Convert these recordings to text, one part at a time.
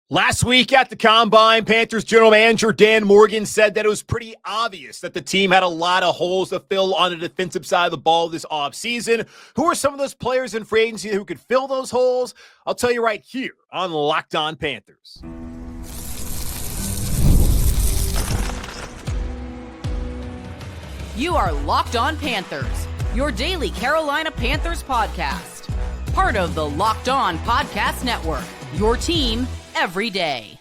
Last week at the Combine, Panthers general manager Dan Morgan said that it was pretty obvious that the team had a lot of holes to fill on the defensive side of the ball this offseason. Who are some of those players in free agency who could fill those holes? I'll tell you right here on Locked On Panthers. You are Locked On Panthers, your daily Carolina Panthers podcast. Part of the Locked On Podcast Network, your team every day.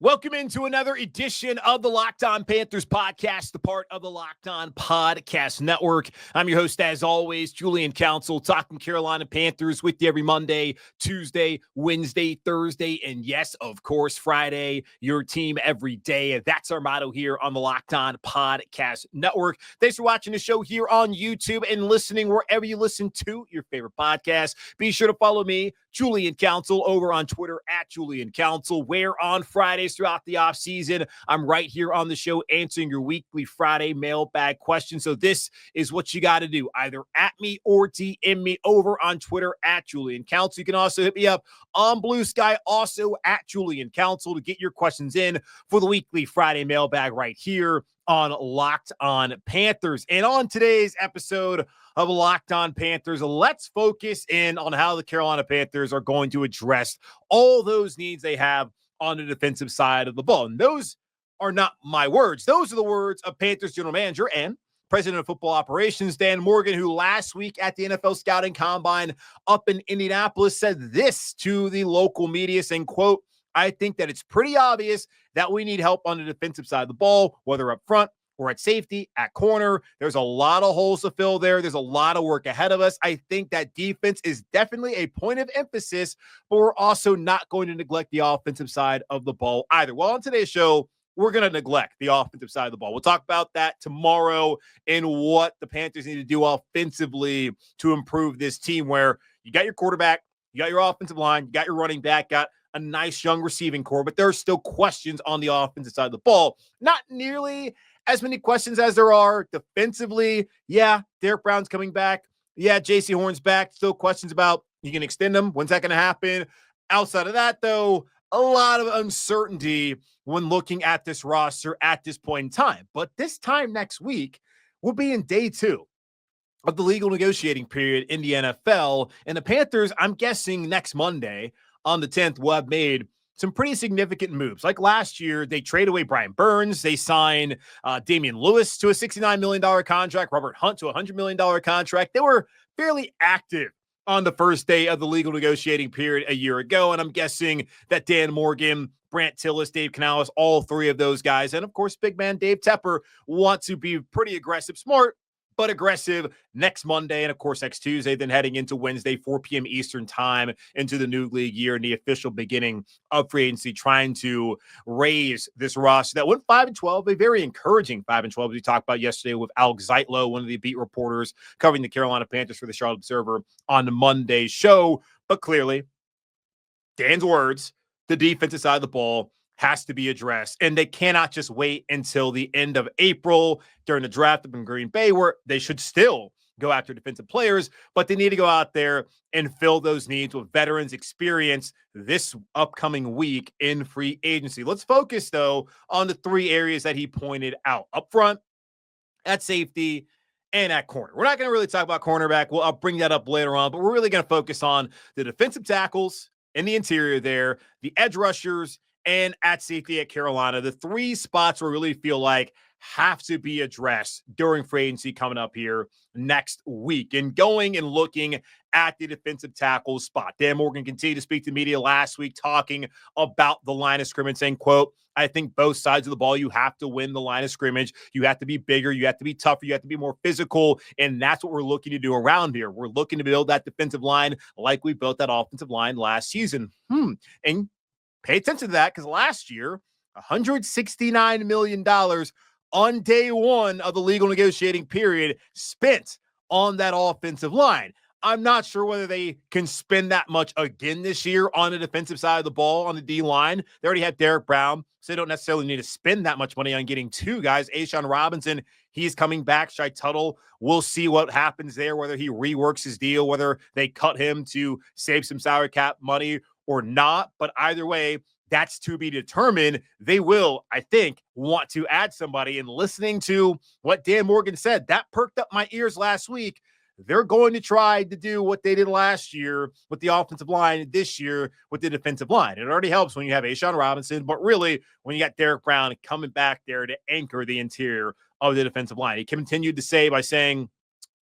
Welcome into another edition of the Locked On Panthers podcast, the part of the Locked On Podcast Network. I'm your host, as always, Julian Council, talking Carolina Panthers with you every Monday, Tuesday, Wednesday, Thursday, and yes, of course, Friday, your team every day. That's our motto here on the Locked On Podcast Network. Thanks for watching the show here on YouTube and listening wherever you listen to your favorite podcast. Be sure to follow me, Julian Council, over on Twitter at Julian Council, where on Fridays throughout the offseason, I'm right here on the show answering your weekly Friday mailbag questions. So this is what you got to do. Either at me or DM me over on Twitter at Julian Council. You can also hit me up on Blue Sky, also at Julian Council, to get your questions in for the weekly Friday mailbag right here on Locked On Panthers. And on today's episode of Locked On Panthers, let's focus in on how the Carolina Panthers are going to address all those needs they have on the defensive side of the ball. And those are not my words. Those are the words of Panthers general manager and president of football operations, Dan Morgan, who last week at the NFL Scouting Combine up in Indianapolis said this to the local media, saying, quote, "I think that it's pretty obvious that we need help on the defensive side of the ball, whether up front or at safety, at corner. There's a lot of holes to fill there. There's a lot of work ahead of us. I think that defense is definitely a point of emphasis, but we're also not going to neglect the offensive side of the ball either." Well, on today's show, we're going to neglect the offensive side of the ball. We'll talk about that tomorrow and what the Panthers need to do offensively to improve this team, where you got your quarterback, you got your offensive line, you got your running back, got a nice young receiving core, but there are still questions on the offensive side of the ball. Not nearly as many questions as there are defensively. Yeah, Derek Brown's coming back. Yeah, J.C. Horn's back. Still questions about, you can extend him. When's that going to happen? Outside of that, though, a lot of uncertainty when looking at this roster at this point in time. But this time next week, we'll be in day 2 of the legal negotiating period in the NFL. And the Panthers, I'm guessing next Monday on the 10th, will have made some pretty significant moves. Like last year, they trade away Brian Burns. They sign Damian Lewis to a $69 million contract, Robert Hunt to a $100 million contract. They were fairly active on the first day of the legal negotiating period a year ago. And I'm guessing that Dan Morgan, Brant Tillis, Dave Canales, all three of those guys, and of course, big man Dave Tepper, want to be pretty aggressive, smart, but aggressive next Monday and, of course, next Tuesday, then heading into Wednesday, 4 p.m. Eastern time into the new league year and the official beginning of free agency, trying to raise this roster that went 5-12, a very encouraging 5-12, as we talked about yesterday with Alex Zeitlo, one of the beat reporters covering the Carolina Panthers for the Charlotte Observer on the Monday show. But clearly, Dan's words, the defensive side of the ball has to be addressed, and they cannot just wait until the end of April during the draft up in Green Bay, where they should still go after defensive players, but they need to go out there and fill those needs with veterans experience this upcoming week in free agency. Let's focus, though, on the 3 areas that he pointed out: up front, at safety, and at corner. We're not going to really talk about cornerback. I'll bring that up later on, but we're really going to focus on the defensive tackles in the interior there, the edge rushers, and at safety at Carolina. The 3 spots where we really feel like have to be addressed during free agency coming up here next week. And going and looking at the defensive tackle spot, Dan Morgan continued to speak to media last week talking about the line of scrimmage, saying, quote, "I think both sides of the ball, you have to win the line of scrimmage. You have to be bigger. You have to be tougher. You have to be more physical. And that's what we're looking to do around here. We're looking to build that defensive line like we built that offensive line last season." And pay attention to that, because last year, $169 million on day 1 of the legal negotiating period spent on that offensive line. I'm not sure whether they can spend that much again this year on the defensive side of the ball on the D line. They already have Derek Brown, so they don't necessarily need to spend that much money on getting 2 guys. A'Shawn Robinson, he's coming back. Shai Tuttle, we'll see what happens there, whether he reworks his deal, whether they cut him to save some salary cap money or not. But either way, that's to be determined. They will, I think, want to add somebody. And listening to what Dan Morgan said, that perked up my ears last week. They're going to try to do what they did last year with the offensive line this year with the defensive line. It already helps when you have A'Shaun Robinson, but really when you got Derek Brown coming back there to anchor the interior of the defensive line. He continued to say by saying,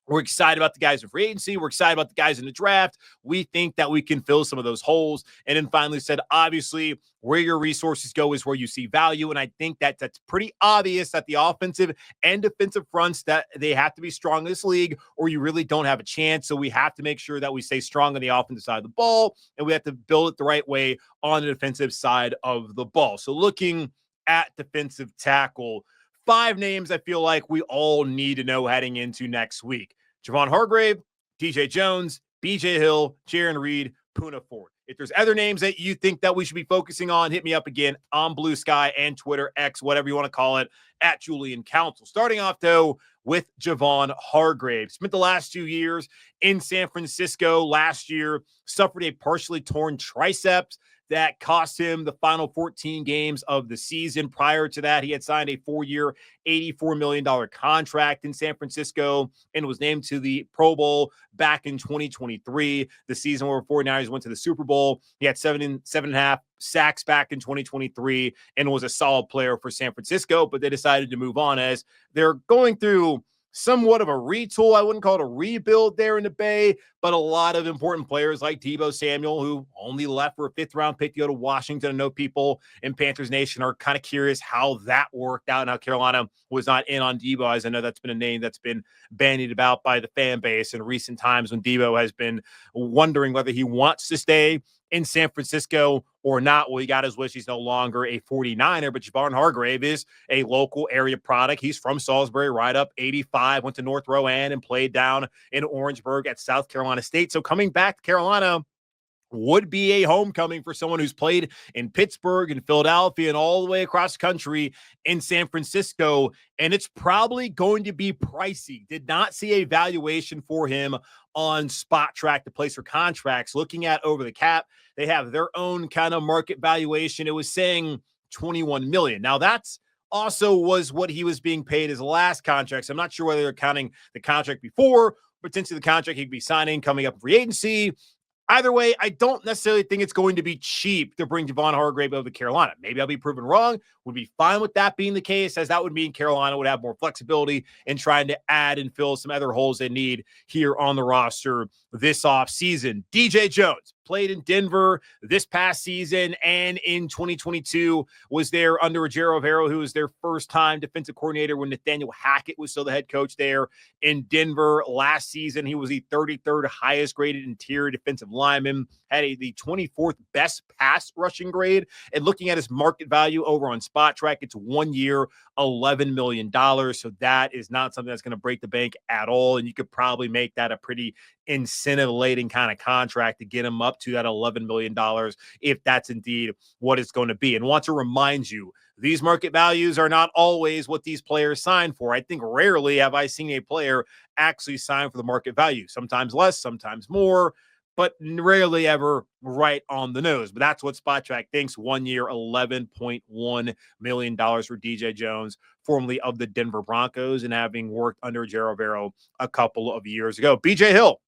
we're excited about the guys in free agency. We're excited about the guys in the draft. We think that we can fill some of those holes. And then finally said, obviously, where your resources go is where you see value. And I think that that's pretty obvious that the offensive and defensive fronts, that they have to be strong in this league or you really don't have a chance. So we have to make sure that we stay strong on the offensive side of the ball, and we have to build it the right way on the defensive side of the ball. So looking at defensive tackle, 5 names I feel like we all need to know heading into next week. Javon Hargrave, DJ Jones, BJ Hill, Jaron Reed, Poona Ford. If there's other names that you think that we should be focusing on, hit me up again on Blue Sky and Twitter, X, whatever you want to call it, at Julian Council. Starting off, though, with Javon Hargrave. Spent the last 2 years in San Francisco. Last year, suffered a partially torn triceps that cost him the final 14 games of the season. Prior to that, he had signed a 4-year, $84 million contract in San Francisco and was named to the Pro Bowl back in 2023, the season where 49ers went to the Super Bowl. He had 7.5 sacks back in 2023 and was a solid player for San Francisco, but they decided to move on as they're going through somewhat of a retool. I wouldn't call it a rebuild there in the Bay, but a lot of important players like Deebo Samuel, who only left for a 5th-round pick to go to Washington. I know people in Panthers Nation are kind of curious how that worked out and how Carolina was not in on Deebo, as I know that's been a name that's been bandied about by the fan base in recent times when Deebo has been wondering whether he wants to stay in San Francisco or not. Well, he got his wish. He's no longer a 49er, but Javon Hargrave is a local area product. He's from Salisbury, right up 85, went to North Rowan and played down in Orangeburg at South Carolina State. So coming back to Carolina would be a homecoming for someone who's played in Pittsburgh and Philadelphia and all the way across the country in San Francisco. And it's probably going to be pricey. Did not see a valuation for him on Spot Track, the place for contracts. Looking at Over the Cap, they have their own kind of market valuation. It was saying $21 million. Now that's also was what he was being paid his last contract. So I'm not sure whether they're counting the contract before, potentially the contract he'd be signing coming up in free agency. Either way, I don't necessarily think it's going to be cheap to bring Javon Hargrave over to Carolina. Maybe I'll be proven wrong. Would be fine with that being the case, as that would mean Carolina would have more flexibility in trying to add and fill some other holes they need here on the roster this offseason. DJ Jones played in Denver this past season and in 2022 was there under Ejiro Evero, who was their first-time defensive coordinator when Nathaniel Hackett was still the head coach there in Denver. Last season, he was the 33rd highest-graded interior defensive lineman, had the 24th best pass rushing grade. And looking at his market value over on Spot Track, it's 1 year, $11 million. So that is not something that's going to break the bank at all. And you could probably make that a pretty incentive-laden kind of contract to get him up to that $11 million if that's indeed what it's going to be. And want to remind you, these market values are not always what these players sign for. I think rarely have I seen a player actually sign for the market value. Sometimes less, sometimes more, but rarely ever right on the nose. But that's what Spot Track thinks. 1 year, $11.1 million for DJ Jones, formerly of the Denver Broncos and having worked under Ejiro Evero a couple of years ago. BJ Hill,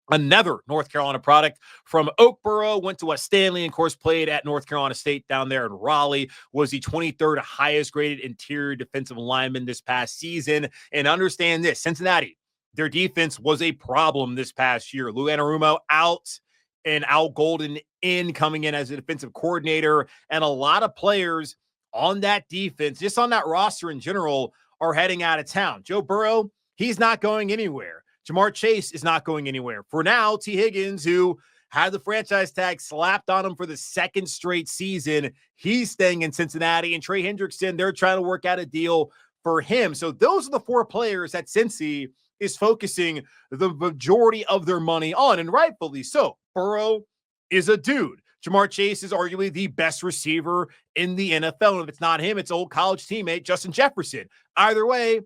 another North Carolina product from Oakboro, went to West Stanley and, of course, played at North Carolina State down there in Raleigh, was the 23rd highest graded interior defensive lineman this past season. And understand this, Cincinnati, their defense was a problem this past year. Lou Anarumo out and Al Golden in, coming in as a defensive coordinator. And a lot of players on that defense, just on that roster in general, are heading out of town. Joe Burrow, he's not going anywhere. Jamar Chase is not going anywhere. For now, T. Higgins, who had the franchise tag slapped on him for the 2nd straight season, he's staying in Cincinnati. And Trey Hendrickson, they're trying to work out a deal for him. So those are the 4 players that Cincy is focusing the majority of their money on, and rightfully so. Burrow is a dude. Jamar Chase is arguably the best receiver in the NFL. And if it's not him, it's old college teammate Justin Jefferson. Either way,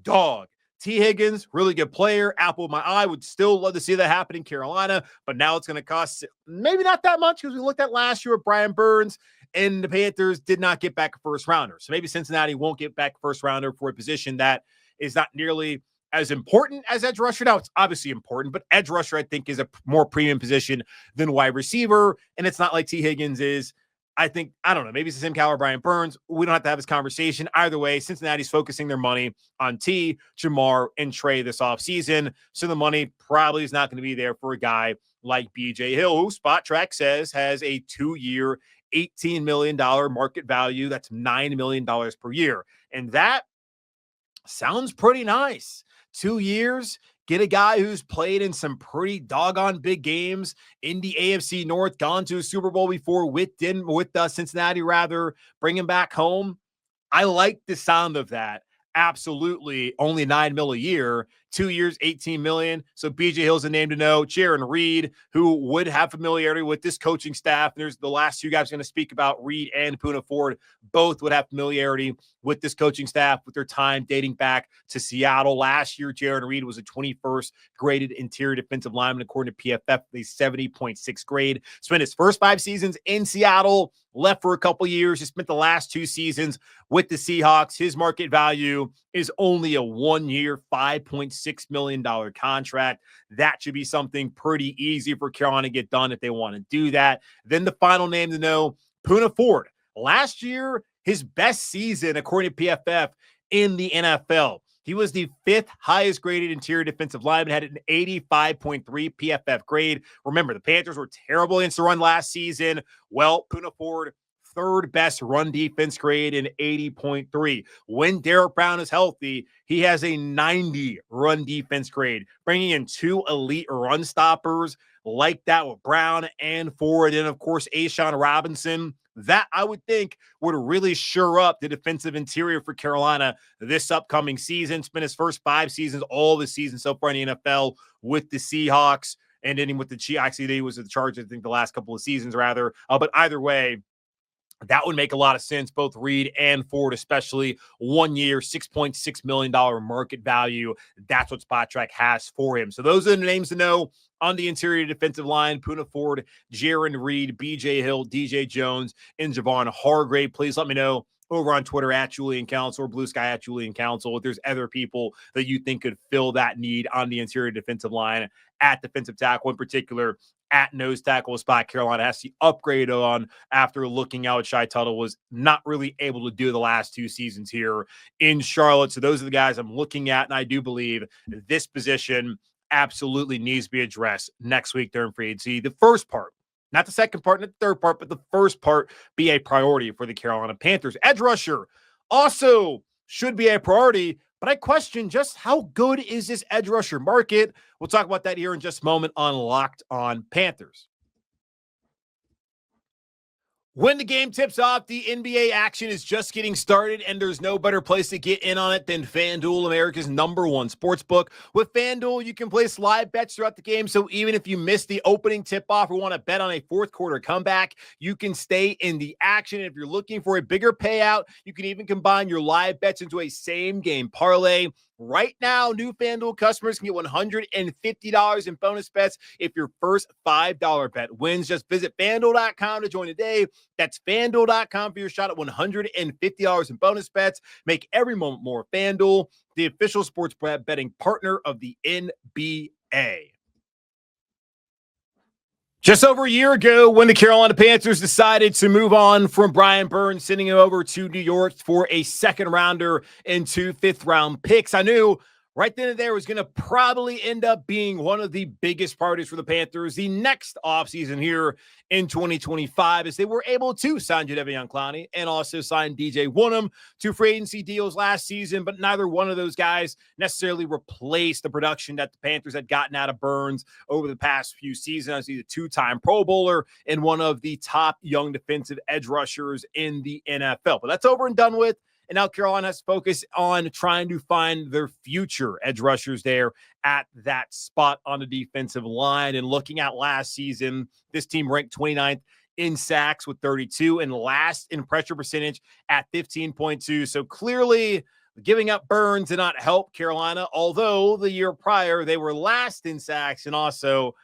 dog. T. Higgins, really good player. Apple of my eye. Would still love to see that happen in Carolina, but now it's going to cost maybe not that much, because we looked at last year with Brian Burns and the Panthers did not get back a first rounder. So maybe Cincinnati won't get back a first rounder for a position that is not nearly as important as edge rusher. Now, it's obviously important, but edge rusher, I think, is a more premium position than wide receiver, and it's not like T. Higgins is. I think, I don't know, maybe it's the same caliber Brian Burns. We don't have to have this conversation. Either way, Cincinnati's focusing their money on T, Jamar, and Trey this offseason. So the money probably is not going to be there for a guy like BJ Hill, who Spot Track says has a 2-year, $18 million market value. That's $9 million per year. And that sounds pretty nice. 2 years, get a guy who's played in some pretty doggone big games in the AFC North, gone to a Super Bowl before with Cincinnati, bring him back home. I like the sound of that. Absolutely, only $9 million a year, 2 years, $18 million. So BJ Hill's a name to know. Jaron Reed, who would have familiarity with this coaching staff. There's the last two guys going to speak about, Reed and Poona Ford. Both would have familiarity with this coaching staff with their time dating back to Seattle. Last year, Jaron Reed was a 21st graded interior defensive lineman according to PFF, a 70.6 grade. Spent his first 5 seasons in Seattle, left for a couple years. He spent the last 2 seasons with the Seahawks. His market value is only a 1-year, $5.6 million contract. That should be something pretty easy for Carolina to get done if they want to do that. Then the final name to know, Poona Ford. Last year, his best season, according to PFF, in the NFL. He was the 5th highest graded interior defensive lineman, had an 85.3 PFF grade. Remember, the Panthers were terrible against the run last season. Well, Poona Ford, 3rd best run defense grade in 80.3. When Derek Brown is healthy, he has a 90 run defense grade, bringing in 2 elite run stoppers like that with Brown and Ford. And of course, A'Shawn Robinson. That, I would think, would really shore up the defensive interior for Carolina this upcoming season. Spent his first 5 seasons, all the seasons so far in the NFL with the Seahawks, and then with the Chiefs. Actually, he was at the Chargers, I think, the last couple of seasons, rather. But either way, that would make a lot of sense, both Reed and Ford, especially 1 year, $6.6 million market value. That's what Spot Track has for him. So those are the names to know on the interior defensive line: Poona Ford, Jaron Reed, BJ Hill, DJ Jones, and Javon Hargrave. Please let me know over on Twitter at Julian Council or Blue Sky at Julian Council if there's other people that you think could fill that need on the interior defensive line. At defensive tackle in particular, at nose tackle spot, Carolina has to upgrade on after looking out. Shai Tuttle was not really able to do the last 2 seasons here in Charlotte. So those are the guys I'm looking at, and I do believe this position absolutely needs to be addressed next week during free agency. The first part, not the second part, not the third part, but the first part be a priority for the Carolina Panthers. Edge rusher also should be a priority, but I question just how good is this edge rusher market. We'll talk about that here in just a moment on Locked On Panthers. When the game tips off, the NBA action is just getting started, and there's no better place to get in on it than FanDuel, America's #1 sportsbook. With FanDuel, you can place live bets throughout the game, so even if you miss the opening tip-off or want to bet on a fourth quarter comeback, you can stay in the action. And if you're looking for a bigger payout, you can even combine your live bets into a same-game parlay. Right now, new FanDuel customers can get $150 in bonus bets if your first $5 bet wins. Just visit FanDuel.com to join today. That's FanDuel.com for your shot at $150 in bonus bets. Make every moment more. FanDuel, the official sports betting partner of the NBA. Just over a year ago, when the Carolina Panthers decided to move on from Brian Burns, sending him over to New York for a 2nd rounder and 2 5th-round picks, I knew right then and there was going to probably end up being one of the biggest priorities for the Panthers the next offseason here in 2025, as they were able to sign Jadeveon Clowney and also sign DJ Wonnum to free agency deals last season, but neither one of those guys necessarily replaced the production that the Panthers had gotten out of Burns over the past few seasons. He's a 2-time Pro Bowler and one of the top young defensive edge rushers in the NFL. But that's over and done with. And now Carolina has to focus on trying to find their future edge rushers there at that spot on the defensive line. And looking at last season, this team ranked 29th in sacks with 32 and last in pressure percentage at 15.2. So clearly giving up Burns did not help Carolina, although the year prior they were last in sacks and also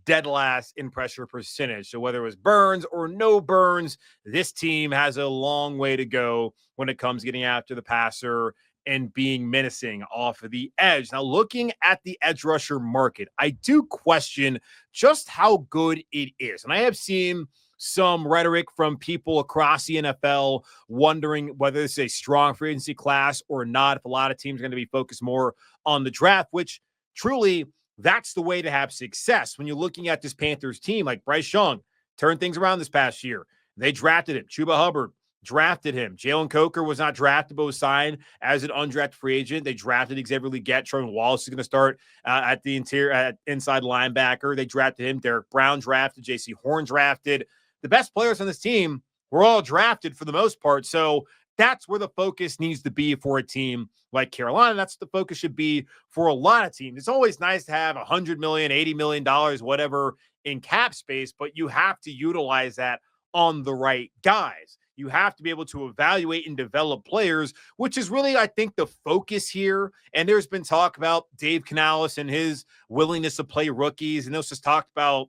dead last in pressure percentage. So whether it was Burns or no Burns, this team has a long way to go when it comes to getting after the passer and being menacing off of the edge. Now, looking at the edge rusher market, I do question just how good it is. And I have seen some rhetoric from people across the NFL wondering whether this is a strong free agency class or not, if a lot of teams are going to be focused more on the draft, which truly that's the way to have success. When you're looking at this Panthers team, like Bryce Young turned things around this past year. They drafted him. Chuba Hubbard drafted him. Jalen Coker was not drafted, but was signed as an undrafted free agent. They drafted Xavier Legette. Trevor Wallace is going to start at the interior, at inside linebacker. They drafted him. Derek Brown drafted. J.C. Horn drafted. The best players on this team were all drafted for the most part. So that's where the focus needs to be for a team like Carolina. That's what the focus should be for a lot of teams. It's always nice to have $100 million, $80 million, whatever in cap space, but you have to utilize that on the right guys. You have to be able to evaluate and develop players, which is really, I think, the focus here. And there's been talk about Dave Canales and his willingness to play rookies. And this was talked about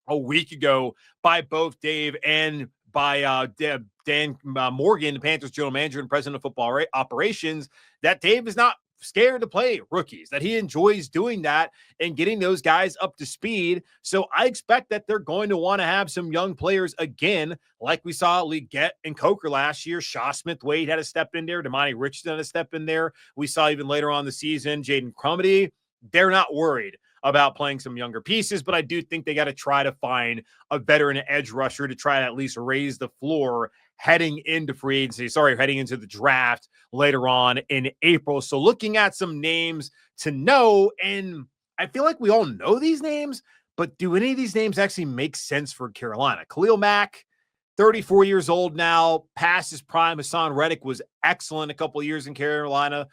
a week ago by both Dave and by Dan Morgan, the Panthers general manager and president of football operations, that Dave is not scared to play rookies, that he enjoys doing that and getting those guys up to speed. So I expect that they're going to want to have some young players again, like we saw Legette and Coker last year. Shaw Smith-Wade had a step in there. Damani Richardson had a step in there. We saw even later on the season, Jaden Crumedy. They're not worried about playing some younger pieces, but I do think they got to try to find a veteran edge rusher to try to at least raise the floor heading into heading into the draft later on in April. So looking at some names to know, and I feel like we all know these names, but do any of these names actually make sense for Carolina? Khalil Mack, 34 years old now, past his prime. Hassan Reddick was excellent a couple years ago in Carolina,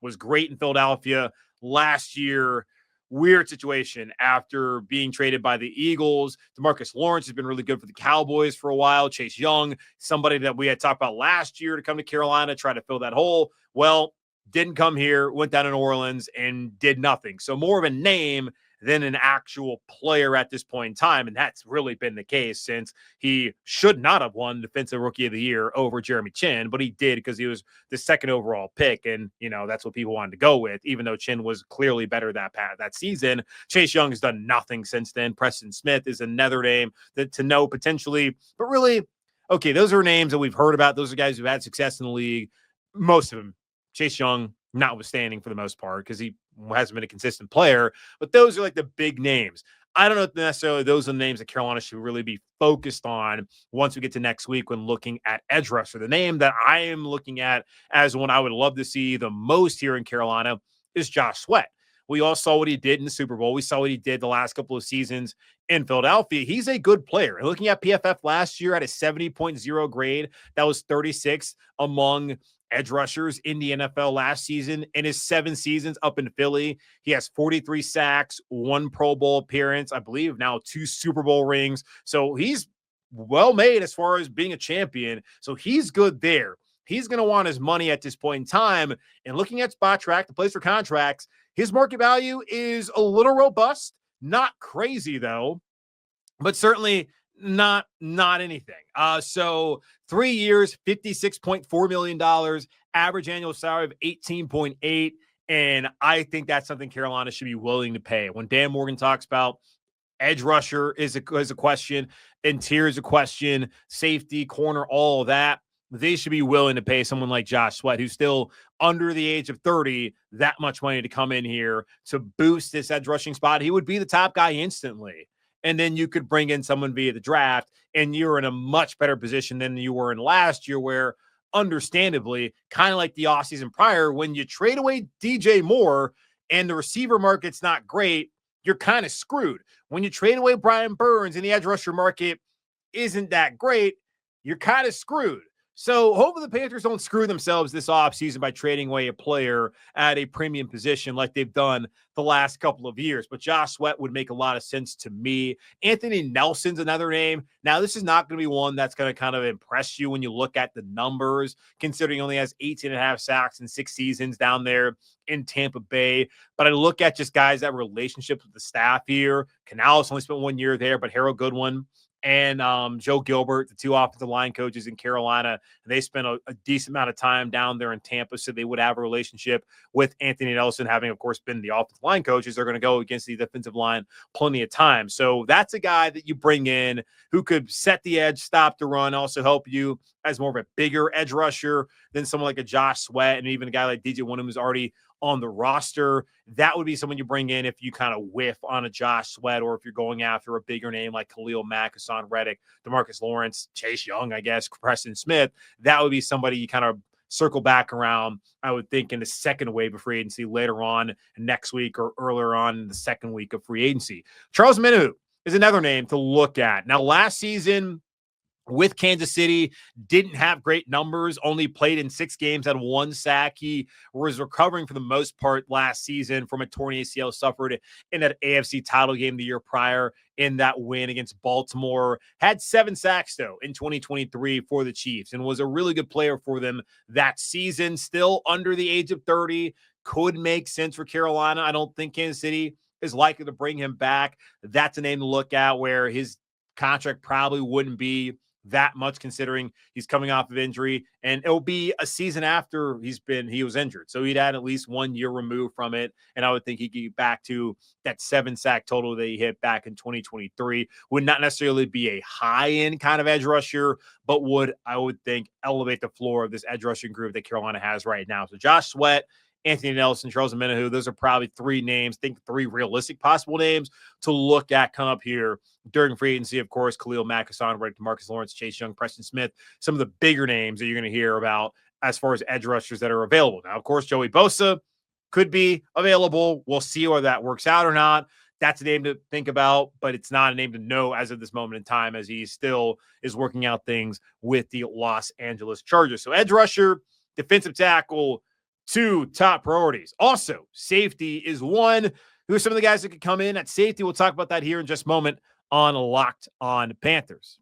was great in Philadelphia. Last year, weird situation after being traded by the Eagles. DeMarcus Lawrence has been really good for the Cowboys for a while. Chase Young, somebody that we had talked about last year to come to Carolina, try to fill that hole. Well, didn't come here, went down to New Orleans and did nothing. So more of a name than an actual player at this point in time. And that's really been the case since he should not have won Defensive Rookie of the Year over Jeremy Chin, but he did because he was the second overall pick. And, that's what people wanted to go with, even though Chin was clearly better that season. Chase Young has done nothing since then. Preston Smith is another name that to know potentially, but really, okay, those are names that we've heard about. Those are guys who've had success in the league. Most of them, Chase Young, notwithstanding for the most part, because he hasn't been a consistent player, but those are like the big names. I don't know if necessarily those are the names that Carolina should really be focused on once we get to next week when looking at edge rusher. The name that I am looking at as one I would love to see the most here in Carolina is Josh Sweat. We all saw what he did in the Super Bowl. We saw what he did the last couple of seasons in Philadelphia. He's a good player. And looking at PFF last year at a 70.0 grade, that was 36 among edge rushers in the NFL last season. In his 7 seasons up in Philly, he has 43 sacks, 1 Pro Bowl appearance, I believe now 2 Super Bowl rings. So he's well made as far as being a champion. So he's good there. He's going to want his money at this point in time. And looking at Spot Track, the place for contracts, his market value is a little robust, not crazy though, but certainly not anything. So 3 years, $56.4 million, average annual salary of 18.8. And I think that's something Carolina should be willing to pay. When Dan Morgan talks about edge rusher is a question, interior is a question, safety, corner, all of that, they should be willing to pay someone like Josh Sweat, who's still under the age of 30, that much money to come in here to boost this edge rushing spot. He would be the top guy instantly. And then you could bring in someone via the draft, and you're in a much better position than you were in last year, where understandably, kind of like the offseason prior, when you trade away DJ Moore and the receiver market's not great, you're kind of screwed. When you trade away Brian Burns and the edge rusher market isn't that great, you're kind of screwed. So hopefully the Panthers don't screw themselves this offseason by trading away a player at a premium position like they've done the last couple of years. But Josh Sweat would make a lot of sense to me. Anthony Nelson's another name. Now, this is not going to be one that's going to kind of impress you when you look at the numbers, considering he only has 18 and a half sacks in 6 seasons down there in Tampa Bay. But I look at just guys that have relationships with the staff here. Canales only spent 1 year there, but Harold Goodwin and Joe Gilbert, the two offensive line coaches in Carolina, and they spent a decent amount of time down there in Tampa, so they would have a relationship with Anthony Nelson, having, of course, been the offensive line coaches. They're going to go against the defensive line plenty of time. So that's a guy that you bring in who could set the edge, stop the run, also help you as more of a bigger edge rusher than someone like a Josh Sweat, and even a guy like DJ Wonnum who's already on the roster. That would be someone you bring in if you kind of whiff on a Josh Sweat, or if you're going after a bigger name like Khalil Mack, Hassan Reddick, DeMarcus Lawrence, Chase Young, I guess, Preston Smith. That would be somebody you kind of circle back around, I would think, in the second wave of free agency later on next week or earlier on in the second week of free agency. Charles Omenihu is another name to look at. Now, last season with Kansas City, didn't have great numbers, only played in 6 games, had 1 sack. He was recovering for the most part last season from a torn ACL suffered in that AFC title game the year prior in that win against Baltimore. Had 7 sacks, though, in 2023 for the Chiefs, and was a really good player for them that season. Still under the age of 30, could make sense for Carolina. I don't think Kansas City is likely to bring him back. That's a name to look at, where his contract probably wouldn't be that much, considering he's coming off of injury, and it'll be a season after he was injured. So he'd had at least 1 year removed from it. And I would think he'd get back to that 7 sack total that he hit back in 2023. Would not necessarily be a high end kind of edge rusher, but I would think, elevate the floor of this edge rushing group that Carolina has right now. So Josh Sweat, Anthony Nelson, Charles Omenihu, those are probably 3 names. Think 3 realistic possible names to look at come up here during free agency. Of course, Khalil Mack, Hassan Reddick, DeMarcus Lawrence, Chase Young, Preston Smith, some of the bigger names that you're going to hear about as far as edge rushers that are available. Now, of course, Joey Bosa could be available. We'll see whether that works out or not. That's a name to think about, but it's not a name to know as of this moment in time, as he still is working out things with the Los Angeles Chargers. So edge rusher, defensive tackle, 2 top priorities. Also, safety is 1. Who are some of the guys that could come in at safety? We'll talk about that here in just a moment on Locked On Panthers.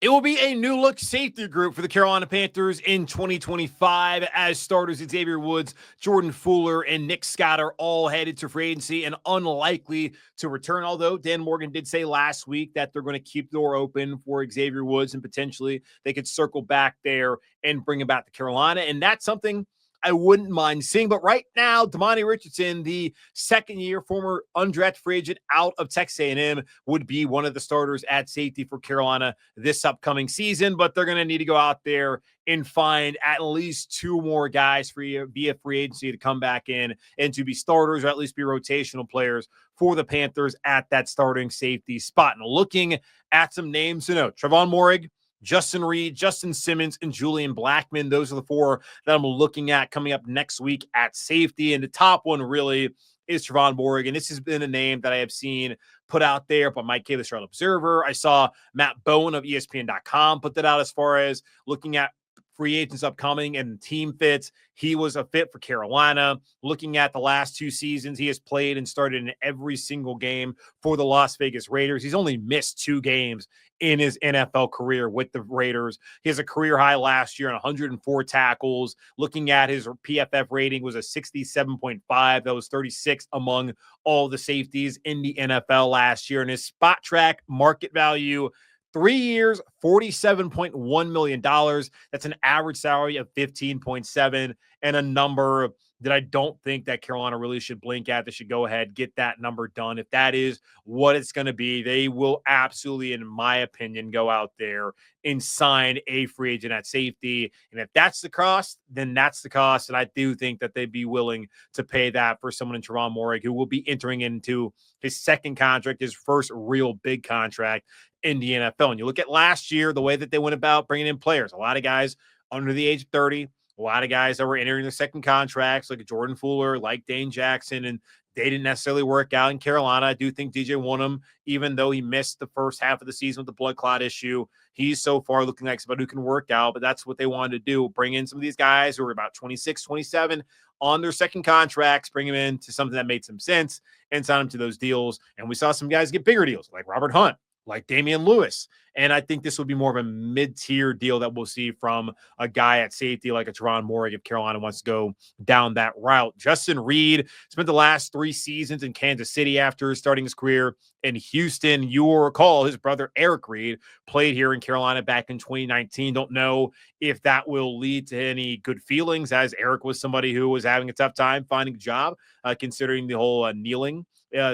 It will be a new look safety group for the Carolina Panthers in 2025, as starters Xavier Woods, Jordan Fuller, and Nick Scott are all headed to free agency and unlikely to return. Although Dan Morgan did say last week that they're going to keep the door open for Xavier Woods, and potentially they could circle back there and bring him back to Carolina. And that's something I wouldn't mind seeing. But right now, Damani Richardson, the second-year former undrafted free agent out of Texas A&M, would be one of the starters at safety for Carolina this upcoming season. But they're going to need to go out there and find at least 2 more guys via free agency to come back in and to be starters, or at least be rotational players for the Panthers at that starting safety spot. And looking at some names to note, Trevon Moehrig, Justin Reed, Justin Simmons, and Julian Blackmon. Those are the 4 that I'm looking at coming up next week at safety. And the top one really is Trevon Moehrig. And this has been a name that I have seen put out there by Mike Kay, the Charlotte Observer. I saw Matt Bowen of ESPN.com put that out as far as looking at free agents upcoming and team fits. He was a fit for Carolina. Looking at the last 2 seasons, he has played and started in every single game for the Las Vegas Raiders. He's only missed 2 games in his NFL career with the Raiders. He has a career high last year on 104 tackles. Looking at his PFF rating was a 67.5. That was 36 among all the safeties in the NFL last year. And his spot track market value, 3 years, $47.1 million. That's an average salary of 15.7, and a number that I don't think that Carolina really should blink at. They should go ahead, get that number done. If that is what it's going to be, they will absolutely, in my opinion, go out there and sign a free agent at safety. And if that's the cost, then that's the cost. And I do think that they'd be willing to pay that for someone in Trevon Moehrig, who will be entering into his second contract, his first real big contract in the NFL. And you look at last year, the way that they went about bringing in players, a lot of guys under the age of 30, a lot of guys that were entering their second contracts, like Jordan Fuller, like Dane Jackson, and They didn't necessarily work out in Carolina. I do think DJ Wonnum, even though he missed the first half of the season with the blood clot issue, he's so far looking like somebody who can work out, but that's what they wanted to do. Bring in some of these guys who are about 26, 27 on their second contracts, bring them into something that made some sense and sign them to those deals. And we saw some guys get bigger deals like Robert Hunt, like Damian Lewis. And I think this will be more of a mid-tier deal that we'll see from a guy at safety like a Teron Morrig if Carolina wants to go down that route. Justin Reed spent the last 3 seasons in Kansas City after starting his career in Houston. You will recall his brother Eric Reed played here in Carolina back in 2019. Don't know if that will lead to any good feelings, as Eric was somebody who was having a tough time finding a job, considering the whole kneeling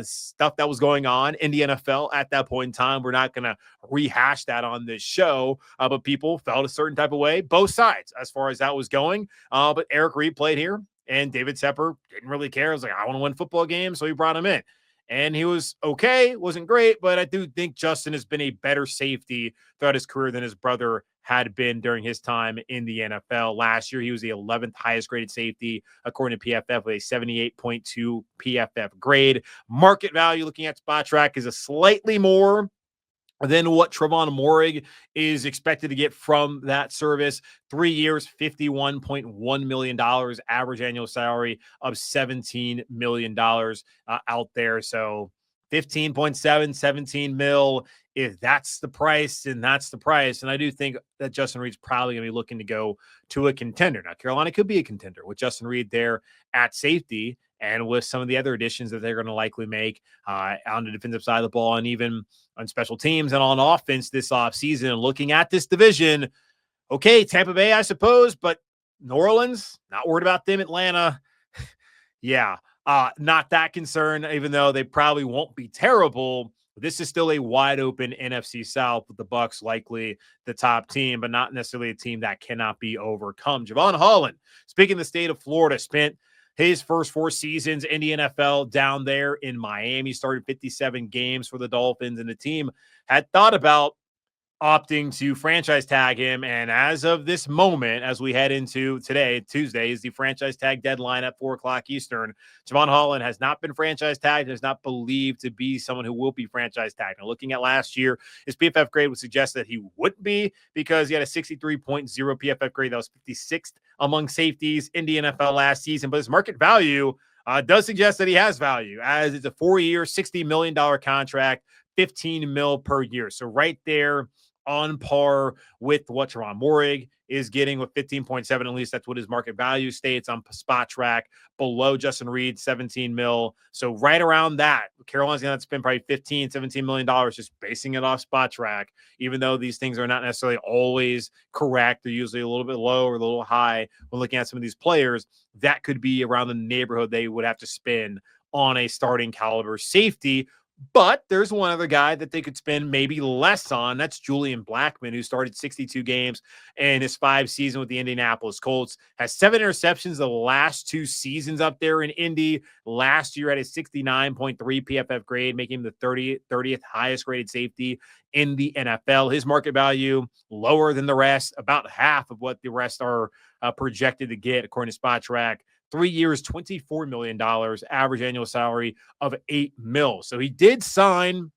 stuff that was going on in the NFL at that point in time. We're not going to rehash that on this show, but people felt a certain type of way, both sides, as far as that was going. But Eric Reed played here, and David Tepper didn't really care. He was like, I want to win football games, so he brought him in. And he was okay, wasn't great, but I do think Justin has been a better safety throughout his career than his brother had been during his time in the NFL. Last year, he was the 11th highest graded safety, according to PFF, with a 78.2 PFF grade. Market value, looking at Spot Track, is a slightly more than what Teron Morrig is expected to get from that service. 3 years, $51.1 million, average annual salary of $17 million out there. So 15.7, 17 mil. If that's the price, then that's the price. And I do think that Justin Reed's probably going to be looking to go to a contender. Now, Carolina could be a contender with Justin Reed there at safety and with some of the other additions that they're going to likely make on the defensive side of the ball and even on special teams and on offense this offseason. And looking at this division, okay, Tampa Bay, I suppose, but New Orleans, not worried about them. Atlanta, yeah, not that concerned, even though they probably won't be terrible. This is still a wide open NFC South with the Bucs likely the top team, but not necessarily a team that cannot be overcome. Javon Holland, speaking of the state of Florida, spent his first 4 seasons in the NFL down there in Miami, started 57 games for the Dolphins, and the team had thought about opting to franchise tag him. And as of this moment, as we head into today, Tuesday, is the franchise tag deadline at 4:00 Eastern. Javon Holland has not been franchise tagged and is not believed to be someone who will be franchise tagged. Now, looking at last year, his PFF grade would suggest that he wouldn't be because he had a 63.0 PFF grade. That was 56th among safeties in the NFL last season. But his market value does suggest that he has value, as it's a 4-year, $60 million contract, 15 mil per year. So right there, on par with what Teron Morrig is getting with 15.7. At least that's what his market value states on Spot Track. Below Justin Reed, 17 mil. So right around that, Carolina's going to spend probably $15-17 million just basing it off Spot Track, even though these things are not necessarily always correct. They're usually a little bit low or a little high when looking at some of these players. That could be around the neighborhood they would have to spend on a starting caliber safety. But there's one other guy that they could spend maybe less on. That's Julian Blackmon, who started 62 games in his 5 season with the Indianapolis Colts. Has 7 interceptions the last 2 seasons up there in Indy. Last year had a 69.3 PFF grade, making him the 30th highest graded safety in the NFL. His market value lower than the rest, about half of what the rest are projected to get, according to Spot Track. 3 years, $24 million, average annual salary of $8 million. So he did sign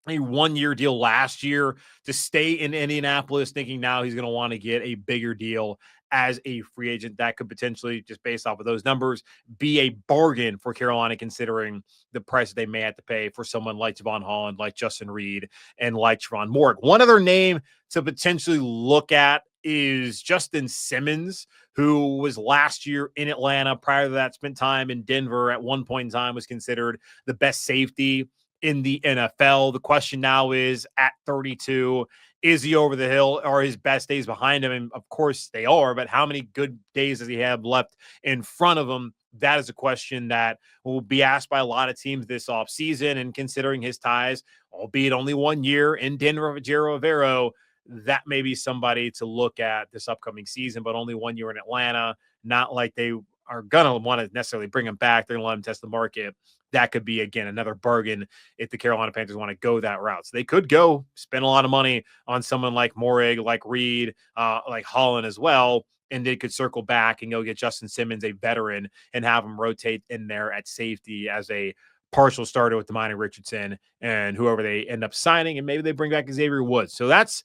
a 1-year deal last year to stay in Indianapolis, thinking now he's going to want to get a bigger deal as a free agent. That could potentially, just based off of those numbers, be a bargain for Carolina, considering the price they may have to pay for someone like Javon Holland, like Justin Reed, and like Teron Morrig. One other name to potentially look at is Justin Simmons, who was last year in Atlanta. Prior to that, spent time in Denver. At one point in time, was considered the best safety in the NFL. The question now is, at 32, is he over the hill? Are his best days behind him? And of course they are, but how many good days does he have left in front of him? That is a question that will be asked by a lot of teams this offseason. And considering his ties, albeit only 1 year in Denver with Jero Rivero, that may be somebody to look at this upcoming season, but only 1 year in Atlanta. Not like they are going to want to necessarily bring him back. They're going to let him test the market. That could be, again, another bargain if the Carolina Panthers want to go that route. So they could go spend a lot of money on someone like Morrig, like Reed, like Holland as well. and they could circle back and go get Justin Simmons, a veteran, and have him rotate in there at safety as a partial starter with Demani Richardson and whoever they end up signing, and maybe they bring back Xavier Woods. So that's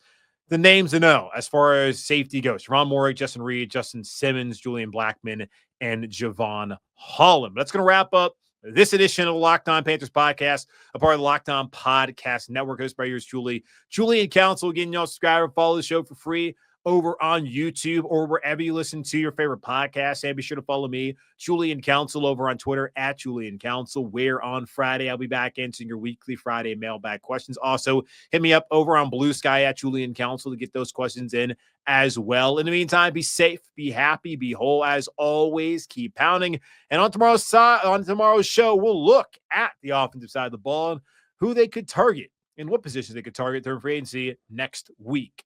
the names to know as far as safety goes. Ron Morick, Justin Reed, Justin Simmons, Julian Blackmon, and Javon Holland. That's going to wrap up this edition of the Locked On Panthers podcast, a part of the Locked On Podcast Network, hosted by yours truly, Julian Council. Again, y'all subscribe and follow the show for free over on YouTube or wherever you listen to your favorite podcast. And be sure to follow me, Julian Council, over on Twitter at Julian Council, where on Friday I'll be back answering your weekly Friday mailbag questions. Also, hit me up over on Blue Sky at Julian Council to get those questions in as well. In the meantime, be safe, be happy, be whole. As always, keep pounding. And on tomorrow's show, we'll look at the offensive side of the ball and who they could target and what positions they could target during free agency next week.